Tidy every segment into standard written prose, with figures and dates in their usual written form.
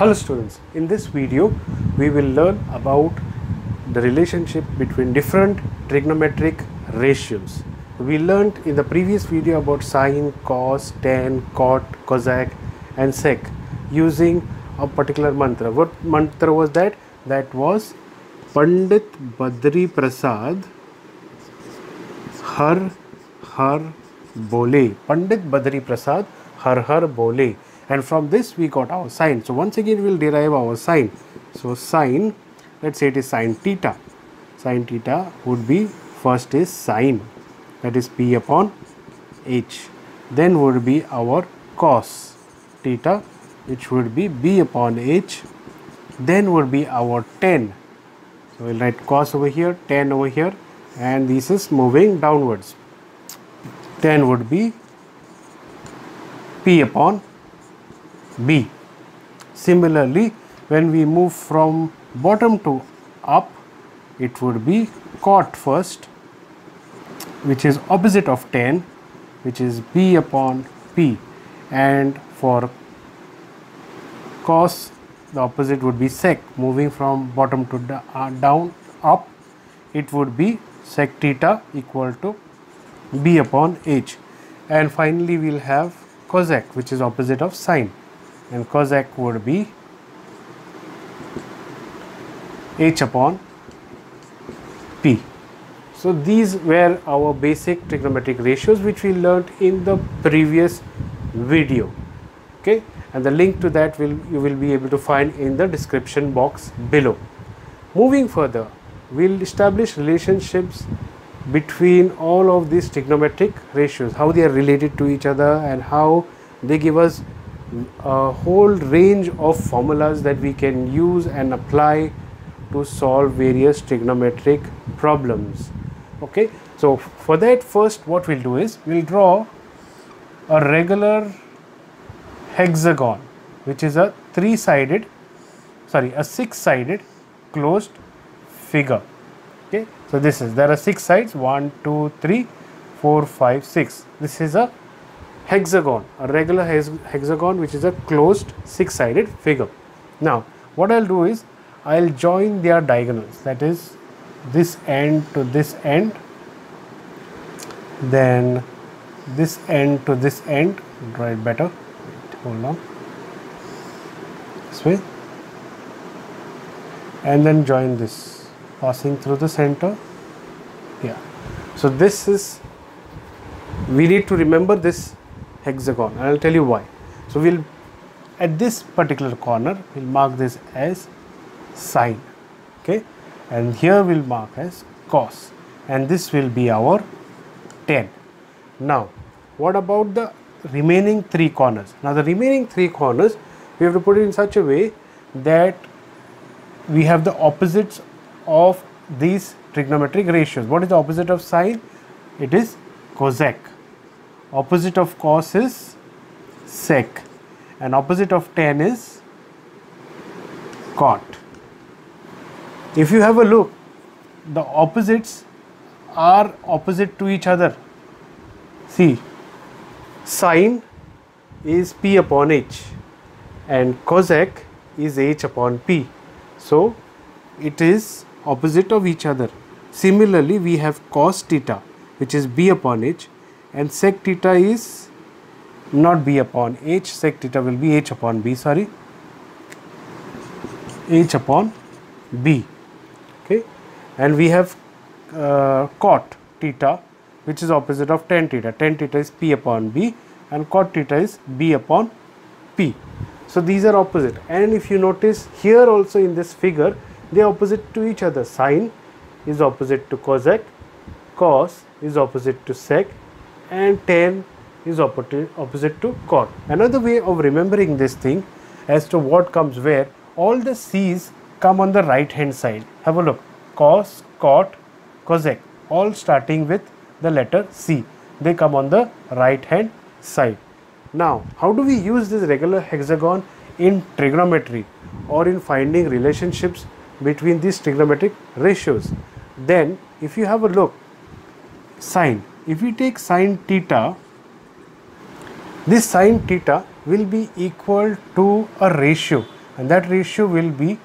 Hello students, in this video we will learn about the relationship between different trigonometric ratios. We learned in the previous video about sine, cos, tan, cot, cosec and sec using a particular mantra. What mantra was that? That was Pandit Badri Prasad Har Har Bole. Pandit Badri Prasad Har Har Bole. And from this we got our sine. So once again we will derive our sine. So sine, let's say it is sine theta. Sine theta would be, first is sine, that is P upon H. Then would be our cos theta, which would be B upon H. Then would be our tan. So we'll write cos over here, tan over here, and this is moving downwards. Tan would be P upon B. Similarly, when we move from bottom to up, it would be cot first, which is opposite of tan, which is B upon P, and for cos the opposite would be sec. Moving from bottom to down up, it would be sec theta equal to B upon H. And finally we will have cosec, which is opposite of sine, and cosec would be H upon P. So these were our basic trigonometric ratios which we learnt in the previous video. Okay, and the link to that you will be able to find in the description box below. Moving further, we'll establish relationships between all of these trigonometric ratios, how they are related to each other and how they give us a whole range of formulas that we can use and apply to solve various trigonometric problems. Okay, so for that, first what we'll do is we'll draw a regular hexagon, which is a six-sided closed figure. Okay, so there are 6 sides, 1, 2, 3, 4, 5, 6. This is a hexagon, a regular hexagon, which is a closed 6-sided figure. Now what I'll do is I'll join their diagonals, that is this end to this end, then this end to this end. Draw it better, hold on, this way, and then join this, passing through the center. Yeah, so this is, we need to remember this hexagon, and I'll tell you why. So we'll, at this particular corner, we'll mark this as sine, okay, and here we'll mark as cos, and this will be our tan. Now what about the remaining 3 corners? Now the remaining 3 corners we have to put it in such a way that we have the opposites of these trigonometric ratios. What is the opposite of sine? It is cosec. Opposite of cos is sec, and opposite of tan is cot. If you have a look, the opposites are opposite to each other. See, sine is P upon H and cosec is H upon P. So it is opposite of each other. Similarly, we have cos theta, which is B upon H, and sec theta is not B upon H, sec theta will be H upon B, sorry, H upon B. Okay, and we have cot theta, which is opposite of tan theta. Tan theta is P upon B and cot theta is B upon P. So these are opposite, and if you notice here also in this figure, they are opposite to each other. Sine is opposite to cosec, cos is opposite to sec, and tan is opposite to cot. Another way of remembering this thing as to what comes where, all the C's come on the right hand side. Have a look, cos, cot, cosec, all starting with the letter C. They come on the right hand side. Now how do we use this regular hexagon in trigonometry or in finding relationships between these trigonometric ratios? Then if you have a look, sine, if we take sine theta, this sine theta will be equal to a ratio and that ratio will be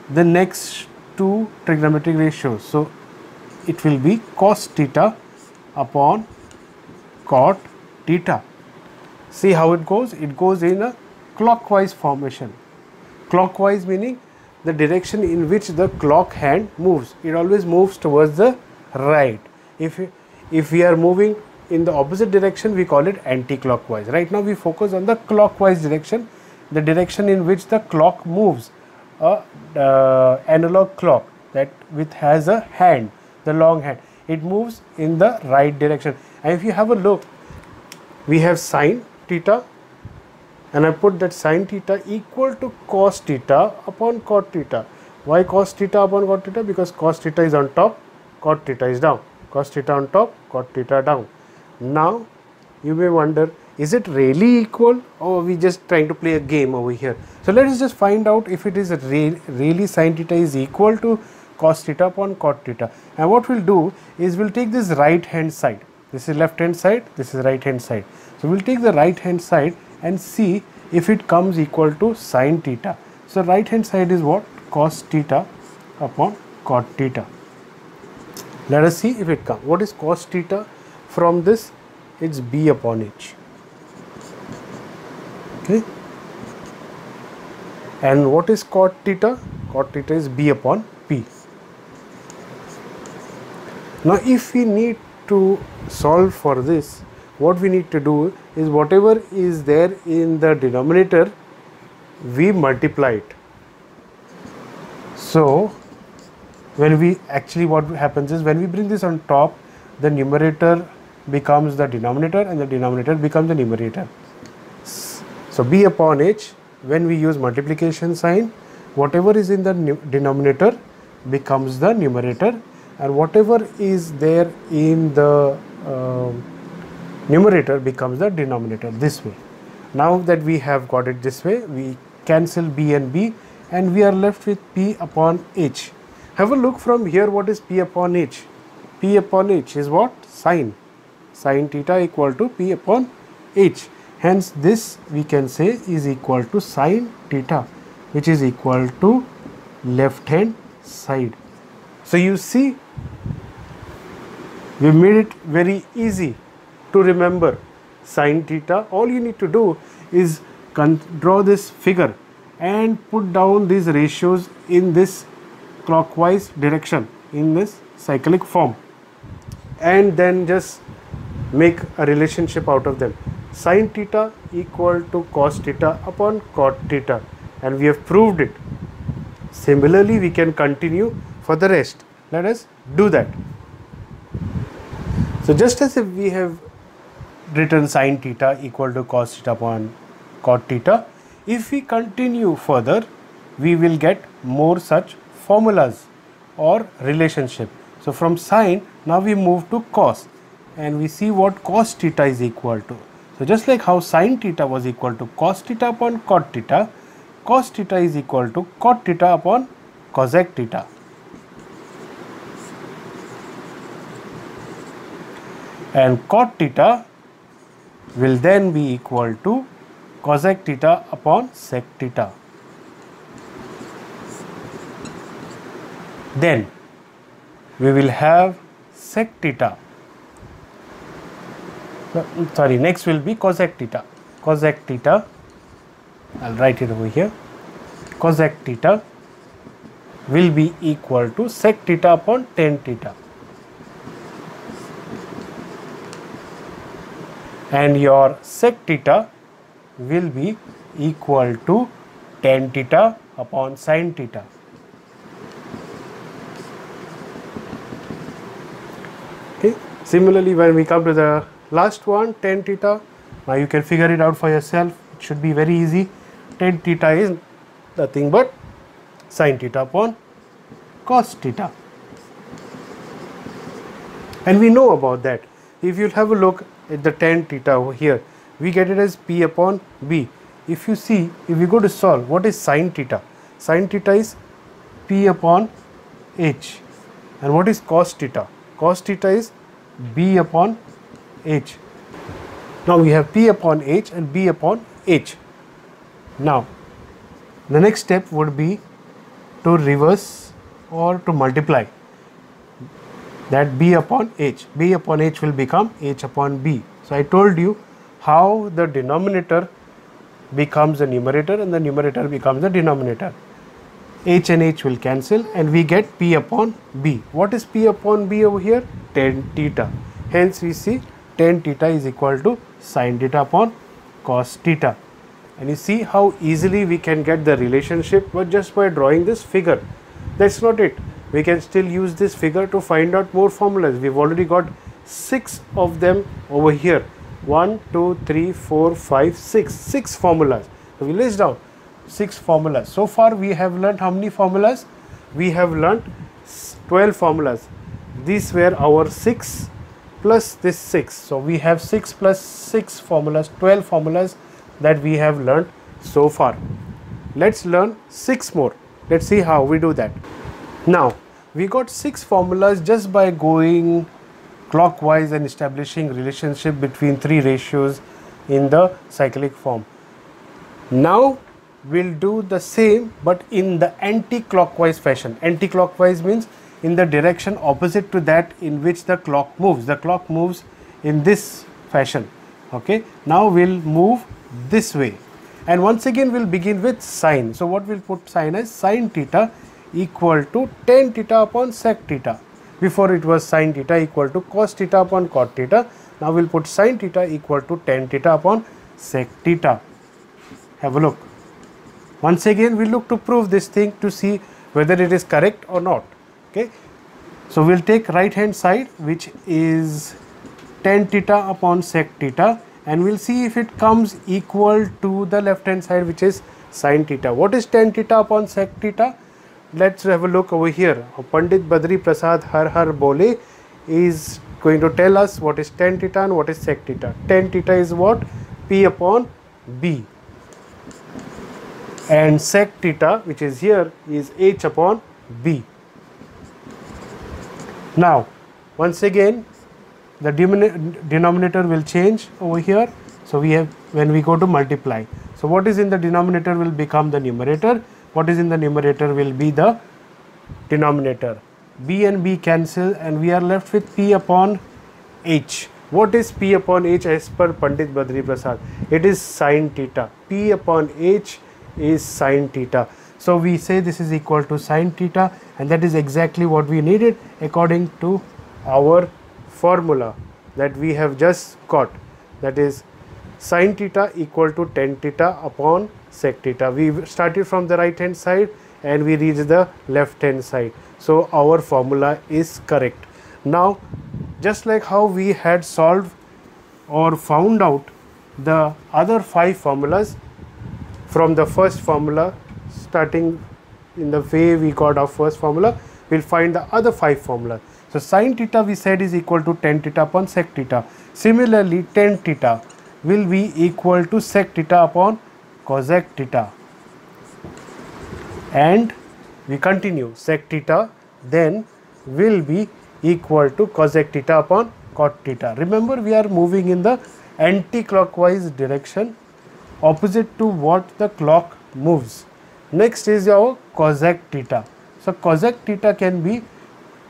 the next two trigonometric ratios. So it will be cos theta upon cot theta. See how it goes? It goes in a clockwise formation. Clockwise meaning the direction in which the clock hand moves. It always moves towards the right. If we are moving in the opposite direction, we call it anti-clockwise. Right now we focus on the clockwise direction, the direction in which the clock moves. Analog clock that which has a hand, the long hand, it moves in the right direction. And if you have a look, we have sine theta, and I put that sine theta equal to cos theta upon cot theta. Why cos theta upon cot theta? Because cos theta is on top, cot theta is down. Cos theta on top, cot theta down. Now you may wonder, is it really equal, or are we just trying to play a game over here? So let us just find out if it is really sine theta is equal to cos theta upon cot theta. And what we'll do is we'll take this right hand side. This is left hand side, this is right hand side. So we'll take the right hand side and see if it comes equal to sine theta. So right hand side is what? Cos theta upon cot theta. Let us see if it comes. What is cos theta? From this, it's b upon h. Okay. And what is cot theta? Cot theta is b upon p. Now if we need to solve for this, what we need to do is whatever is there in the denominator, we multiply it. So when we actually, what happens is when we bring this on top, the numerator becomes the denominator and the denominator becomes the numerator. So b upon h, when we use multiplication sign, whatever is in the denominator becomes the numerator, and whatever is there in the numerator becomes the denominator, this way. Now that we have got it this way, we cancel b and b and we are left with p upon h. Have a look from here, what is p upon h? P upon h is what? Sine. Sine theta equal to p upon h. Hence this we can say is equal to sine theta, which is equal to left hand side. So you see, we made it very easy to remember sine theta. All you need to do is draw this figure and put down these ratios in this clockwise direction, in this cyclic form, and then just make a relationship out of them. Sine theta equal to cos theta upon cot theta, and we have proved it. Similarly, we can continue for the rest. Let us do that. So just as if we have written sine theta equal to cos theta upon cot theta, if we continue further, we will get more such formulas or relationship. So from sine, now we move to cos, and we see what cos theta is equal to. So just like how sine theta was equal to cos theta upon cot theta, cos theta is equal to cot theta upon cosec theta. And cot theta will then be equal to cosec theta upon sec theta. Then we will have sec theta. Next will be cosec theta. Cosec theta, I'll write it over here. Cosec theta will be equal to sec theta upon tan theta. And your sec theta will be equal to tan theta upon sin theta. Okay. Similarly, when we come to the last one, tan theta, now you can figure it out for yourself. It should be very easy. Tan theta is nothing but sin theta upon cos theta. And we know about that. If you have a look at the tan theta over here, we get it as p upon b. If you see, if we go to solve, what is sin theta? Sin theta is p upon h. And what is cos theta? Cos theta is b upon h. Now we have p upon h and b upon h. Now The next step would be to reverse or to multiply that b upon h. B upon h will become h upon b. So I told you how the denominator becomes the numerator and the numerator becomes the denominator. H and h will cancel and we get p upon b. What is p upon b over here? Tan theta. Hence we see tan theta is equal to sin theta upon cos theta. And you see how easily we can get the relationship just by drawing this figure. That's not it. We can still use this figure to find out more formulas. We've already got 6 of them over here. 1, 2, 3, 4, 5, 6. 6 formulas. So we list down 6 formulas. So far we have learned how many formulas? We have learned 12 formulas. These were our 6 plus this 6. So we have 6 plus 6 formulas, 12 formulas that we have learned so far. Let's learn 6 more. Let's see how we do that. Now we got 6 formulas just by going clockwise and establishing relationship between 3 ratios in the cyclic form. Now we'll do the same but in the anti-clockwise fashion. Anti-clockwise means in the direction opposite to that in which the clock moves. The clock moves in this fashion. Okay, now we'll move this way and once again we'll begin with sine. So what we'll put sine as sin theta equal to tan theta upon sec theta. Before it was sin theta equal to cos theta upon cot theta. Now we'll put sin theta equal to tan theta upon sec theta. Have a look. Once again we'll look to prove this thing to see whether it is correct or not. Okay, so we'll take right hand side which is tan theta upon sec theta and we'll see if it comes equal to the left hand side which is sin theta. What is tan theta upon sec theta? Let's have a look over here. Pandit Badri Prasad Har Har Bole is going to tell us what is tan theta and what is sec theta. Tan theta is what? P upon B. And sec theta, which is here, is h upon b. Now once again the denominator will change over here. So we have, when we go to multiply, so what is in the denominator will become the numerator, what is in the numerator will be the denominator. B and B cancel and we are left with p upon h. What is p upon h as per Pandit Badri Prasad? It is sin theta. P upon h is sin theta. So we say this is equal to sin theta and that is exactly what we needed according to our formula that we have just got, that is sin theta equal to tan theta upon sec theta. We started from the right hand side and we reached the left hand side. So our formula is correct. Now just like how we had solved or found out the other 5 formulas from the first formula, starting in the way we got our first formula, we'll find the other 5 formulas. So sin theta we said is equal to tan theta upon sec theta. Similarly tan theta will be equal to sec theta upon cosec theta. And we continue, sec theta then will be equal to cosec theta upon cot theta. Remember we are moving in the anti-clockwise direction opposite to what the clock moves. Next is our cosec theta. So cosec theta can be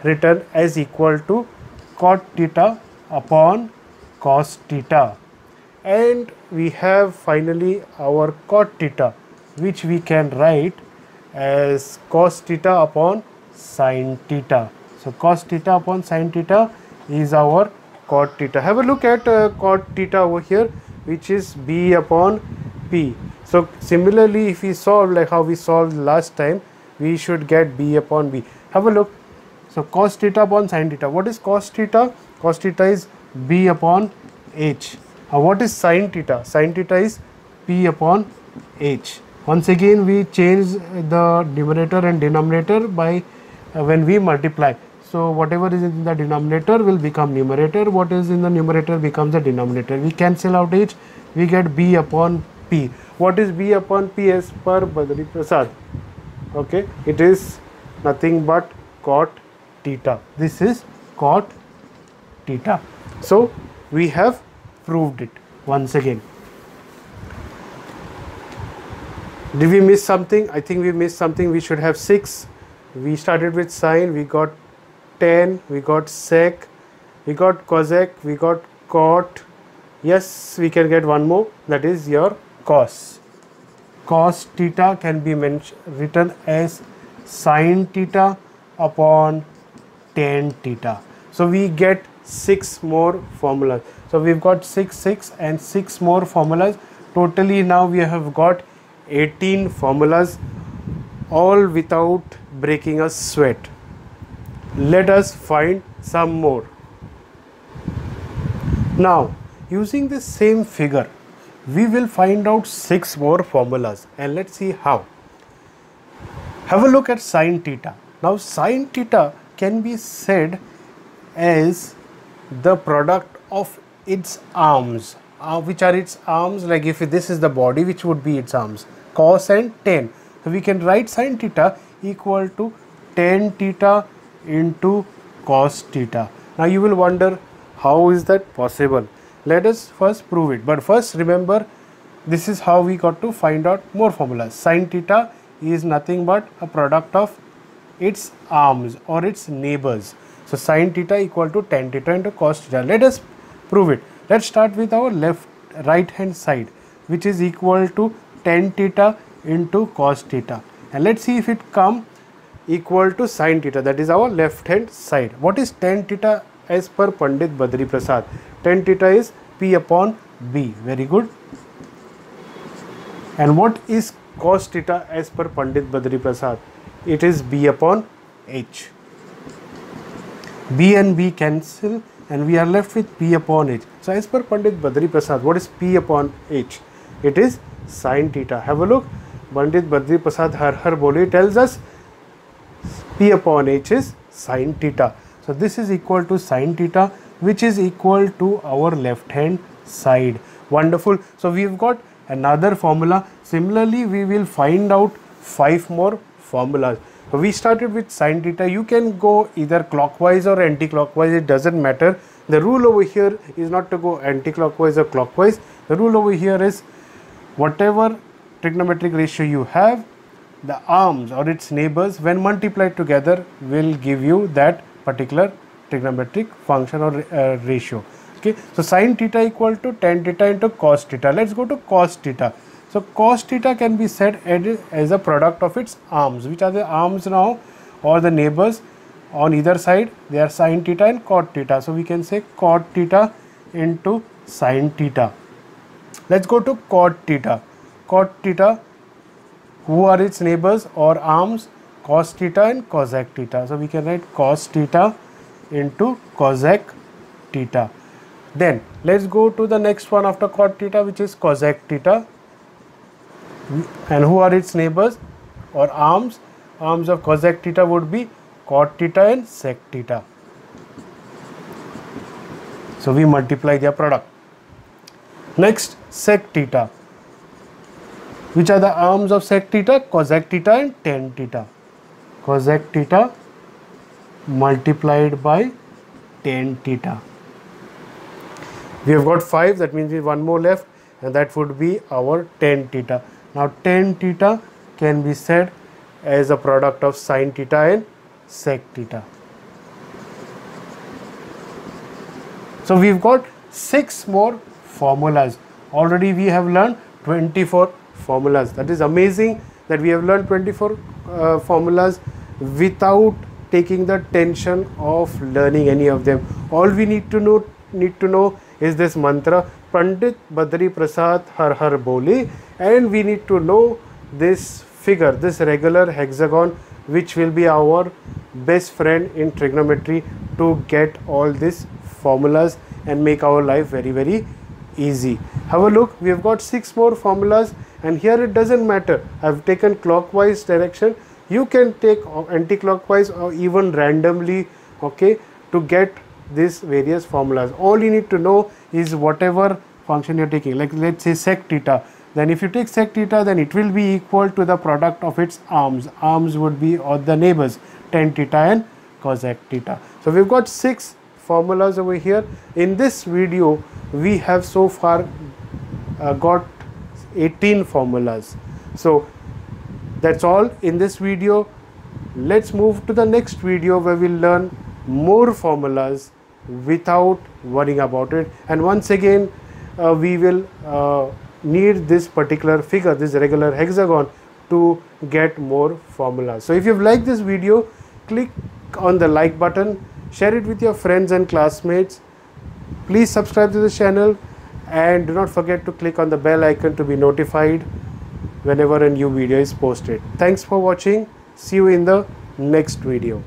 written as equal to cot theta upon cos theta. And we have finally our cot theta, which we can write as cos theta upon sin theta. So cos theta upon sin theta is our cot theta. Have a look at cot theta over here, which is b upon p. So similarly if we solve like how we solved last time, we should get b upon b. Have a look. So cos theta upon sin theta. What is cos theta? Cos theta is b upon h. What is sin theta? Sin theta is p upon h. Once again we change the numerator and denominator by when we multiply. So whatever is in the denominator will become numerator, what is in the numerator becomes the denominator. We cancel out h, we get b upon p. What is b upon p as per Badri Prasad? Okay, it is nothing but cot theta. This is cot theta. So we have proved it once again. Did we miss something? I think we missed something. We should have 6. We started with sine, we got tan, we got sec, we got cosec, we got cot. Yes, we can get one more, that is your cos. Cos theta can be written as sin theta upon tan theta. So we get 6 more formulas. So we've got 6 and 6 more formulas. Totally now we have got 18 formulas, all without breaking a sweat. Let us find some more. Now, using this same figure, we will find out 6 more formulas, and let's see how. Have a look at sin theta. Now, sin theta can be said as the product of its arms. Which are its arms? Like if this is the body, which would be its arms? Cos and tan. So we can write sin theta equal to tan theta into cos theta. Now you will wonder, how is that possible? Let us first prove it. But first remember, this is how we got to find out more formulas. Sin theta is nothing but a product of its arms or its neighbors. So sin theta equal to tan theta into cos theta. Let us prove it. Let's start with our right hand side, which is equal to tan theta into cos theta, and let's see if it come equal to sin theta, that is our left hand side. What is tan theta as per Pandit Badri Prasad? Tan theta is P upon B. Very good. And what is cos theta as per Pandit Badri Prasad? It is B upon H. B and B cancel, and we are left with P upon H. So as per Pandit Badri Prasad, what is P upon H? It is sin theta. Have a look. Pandit Badri Prasad Har Har Bole tells us P upon H is sin theta. So this is equal to sin theta, which is equal to our left hand side. Wonderful. So we've got another formula. Similarly, we will find out 5 more formulas. So we started with sin theta. You can go either clockwise or anti-clockwise, it doesn't matter. The rule over here is not to go anti-clockwise or clockwise. The rule over here is whatever trigonometric ratio you have, the arms or its neighbors when multiplied together will give you that particular trigonometric function or ratio. Okay, so sin theta equal to tan theta into cos theta. Let's go to cos theta. So cos theta can be said as a product of its arms. Which are the arms now, or the neighbors on either side? They are sin theta and cot theta. So we can say cot theta into sin theta. Let's go to cot theta. Cot theta, who are its neighbors or arms? Cos theta and cosec theta. So we can write cos theta into cosec theta. Then let's go to the next one after cot theta, which is cosec theta. And who are its neighbors or arms? Arms of cosec theta would be cot theta and sec theta. So we multiply their product. Next, sec theta. Which are the arms of sec theta? Cosec theta and tan theta. Cosec theta multiplied by tan theta. We have got 5, that means we have one more left, and that would be our tan theta. Now tan theta can be said as a product of sin theta and sec theta. So we've got 6 more formulas. Already we have learned 24 formulas. That is amazing that we have learned 24 formulas without taking the tension of learning any of them. All we need to know is this mantra, Pandit Badri Prasad Har Har Bole, and we need to know this figure, this regular hexagon, which will be our best friend in trigonometry to get all these formulas and make our life very, very easy. Have a look. We have got 6 more formulas, and here it doesn't matter. I have taken clockwise direction. You can take anti-clockwise or even randomly, okay, to get these various formulas. All you need to know is whatever function you're taking. Like let's say sec theta. Then if you take sec theta, then it will be equal to the product of its arms. Arms would be or the neighbors, tan theta and cosec theta. So we've got 6 formulas over here. In this video, we have so far got 18 formulas. So That's all in this video. Let's move to the next video where we'll learn more formulas without worrying about it. And once again, we will need this particular figure, this regular hexagon, to get more formulas. So if you've liked this video, click on the like button, share it with your friends and classmates. Please subscribe to the channel and do not forget to click on the bell icon to be notified whenever a new video is posted. Thanks for watching. See you in the next video.